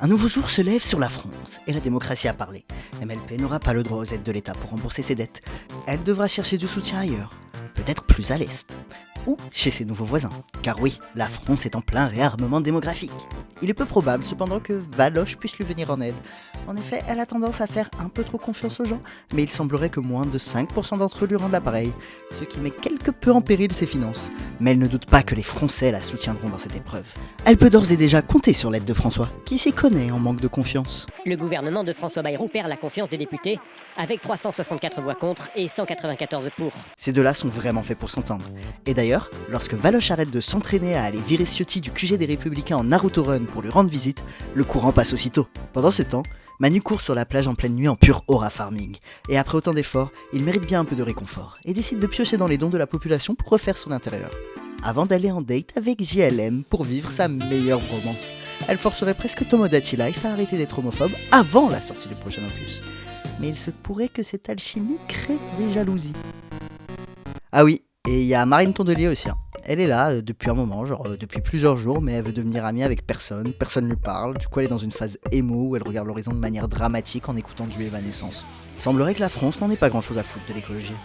Un nouveau jour se lève sur la France et la démocratie a parlé. MLP n'aura pas le droit aux aides de l'État pour rembourser ses dettes. Elle devra chercher du soutien ailleurs, peut-être plus à l'Est. Ou chez ses nouveaux voisins. Car oui, la France est en plein réarmement démographique. Il est peu probable cependant que Valoche puisse lui venir en aide. En effet, elle a tendance à faire un peu trop confiance aux gens, mais il semblerait que moins de 5% d'entre eux lui rendent l'appareil, ce qui met quelque peu en péril ses finances. Mais elle ne doute pas que les Français la soutiendront dans cette épreuve. Elle peut d'ores et déjà compter sur l'aide de François, qui s'y connaît en manque de confiance. Le gouvernement de François Bayrou perd la confiance des députés, avec 364 voix contre et 194 pour. Ces deux-là sont vraiment faits pour s'entendre. Et d'ailleurs, lorsque Valoche arrête de s'entraîner à aller virer Ciotti du QG des Républicains en Naruto Run pour lui rendre visite, le courant passe aussitôt. Pendant ce temps, Manu court sur la plage en pleine nuit en pur aura farming. Et après autant d'efforts, il mérite bien un peu de réconfort, et décide de piocher dans les dons de la population pour refaire son intérieur. Avant d'aller en date avec JLM pour vivre sa meilleure romance. Elle forcerait presque Tomodachi Life à arrêter d'être homophobe avant la sortie du prochain opus. Mais il se pourrait que cette alchimie crée des jalousies. Ah oui, et il y a Marine Tondelier aussi. Elle est là depuis un moment, depuis plusieurs jours, mais elle veut devenir amie avec personne lui parle, du coup elle est dans une phase émo où elle regarde l'horizon de manière dramatique en écoutant du Evanescence. Il semblerait que la France n'en ait pas grand chose à foutre de l'écologie.